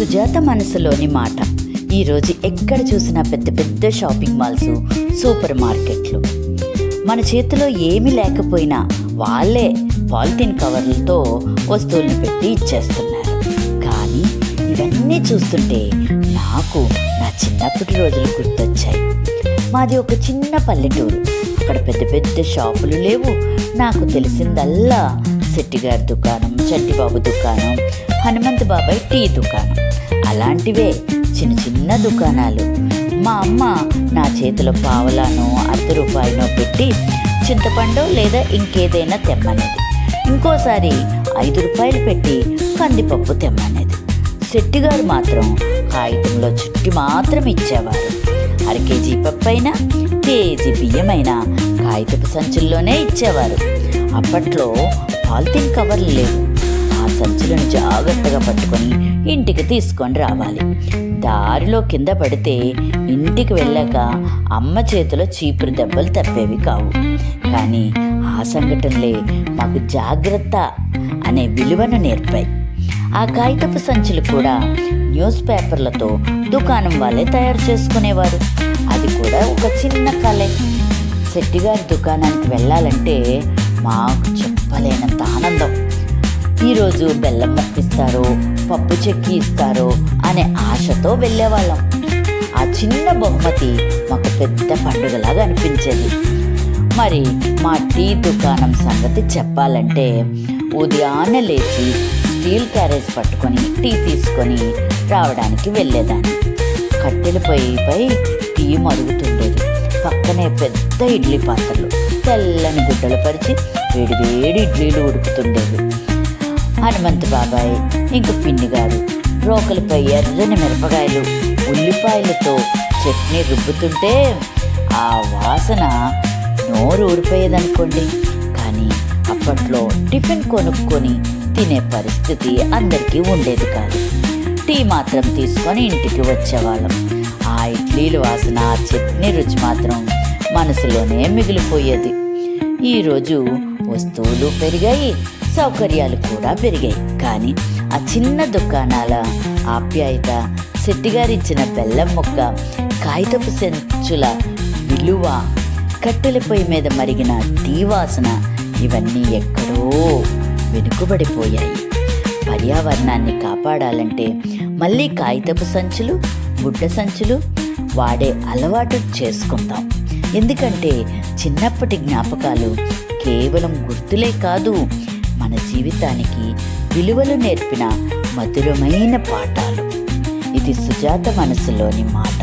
సుజాత మనసులోని మాట. ఈరోజు ఎక్కడ చూసినా పెద్ద పెద్ద షాపింగ్ మాల్స్, సూపర్ మార్కెట్లు. మన చేతిలో ఏమీ లేకపోయినా వాళ్ళే పాలిథిన్ కవర్లతో వస్తువులను పెట్టి ఇచ్చేస్తున్నారు. కానీ ఇవన్నీ చూస్తుంటే నాకు నా చిన్నప్పటి రోజులు గుర్తొచ్చాయి. మాది ఒక చిన్న పల్లెటూరు. అక్కడ పెద్ద పెద్ద షాపులు లేవు. నాకు తెలిసిందల్లా శెట్టిగారి దుకాణం, చట్టిబాబు దుకాణం, హనుమంత్ బాబాయ్ టీ దుకాణం, అలాంటివే చిన్న చిన్న దుకాణాలు. మా అమ్మ నా చేతిలో పావలానో ₹1 పెట్టి చింతపండు లేదా ఇంకేదైనా తెమ్మనేది. ఇంకోసారి ₹5 పెట్టి కందిపప్పు తెమ్మనేది. శెట్టిగారు మాత్రం కాగితంలో చుట్టి మాత్రం ఇచ్చేవారు. అరకేజీ పప్పు అయినా, కేజీ బియ్యమైనా కాగితపు సంచుల్లోనే ఇచ్చేవారు. అప్పట్లో పాలిథిన్ కవర్లు లేవు. ఆ సంచులను జాగ్రత్తగా పట్టుకొని ఇంటికి తీసుకొని రావాలి. దారిలో కింద పడితే ఇంటికి వెళ్ళాక అమ్మ చేతిలో చీపురు దెబ్బలు తప్పేవి కావు. కానీ ఆ సంఘటనలే మాకు జాగ్రత్త అనే విలువను నేర్పాయి. ఆ కాగితపు సంచులు కూడా న్యూస్ పేపర్లతో దుకాణం వాళ్ళే తయారు చేసుకునేవారు. అది కూడా ఒక చిన్న కళే. శెట్టిగారి దుకాణానికి వెళ్ళాలంటే మాకు చెప్పలేనంత ఆనందం. ఈరోజు బెల్లం ముక్కిస్తారో, పప్పు చెక్కి ఇస్తారో అనే ఆశతో వెళ్ళేవాళ్ళం. ఆ చిన్న బహుమతి మాకు పెద్ద పండుగలాగా అనిపించేది. మరి మా టీ దుకాణం సంగతి చెప్పాలంటే ఉదయాన్నే లేచి స్టీల్ క్యారేజ్ పట్టుకొని టీ తీసుకొని రావడానికి వెళ్ళేదాన్ని. కట్టెల పొయ్యిపై టీ మరుగుతుండేది. పక్కనే పెద్ద ఇడ్లీ పాత్రలు, తెల్లని గుడ్డలు పరిచి వేడి వేడి ఇడ్లీలు ఉడుకుతుండేవి. హనుమంత్ బాబాయ్ ఇంక పిన్ని గారు రోకలపై ఎర్రని మిరపకాయలు, ఉల్లిపాయలతో చట్నీ రుబ్బుతుంటే ఆ వాసన నోరు ఊడిపోయేదనుకోండి. కానీ అప్పట్లో టిఫిన్ కొనుక్కొని తినే పరిస్థితి అందరికీ ఉండేది కాదు. టీ మాత్రం తీసుకొని ఇంటికి వచ్చేవాళ్ళం. ఆ ఇడ్లీల వాసన, ఆ చట్నీ రుచి మాత్రం మనసులోనే మిగిలిపోయేది. ఈరోజు వస్తువులు పెరిగాయి, సౌకర్యాలు కూడా పెరిగాయి. కానీ ఆ చిన్న దుకాణాల ఆప్యాయత, శెట్టిగారిచ్చిన బెల్లం ముక్క, కాగితపు సంచుల విలువ, కట్టెల పొయ్యి మీద మరిగిన టీ వాసన ఇవన్నీ ఎక్కడో వెనుకబడిపోయాయి. పర్యావరణాన్ని కాపాడాలంటే మళ్ళీ కాగితపు సంచులు, గుడ్డ సంచులు వాడే అలవాటు చేసుకుందాం. ఎందుకంటే చిన్నప్పటి జ్ఞాపకాలు కేవలం గుర్తులే కాదు, మన జీవితానికి విలువలు నేర్పిన మధురమైన పాఠాలు. ఇది సుజాత మనసులోని మాట.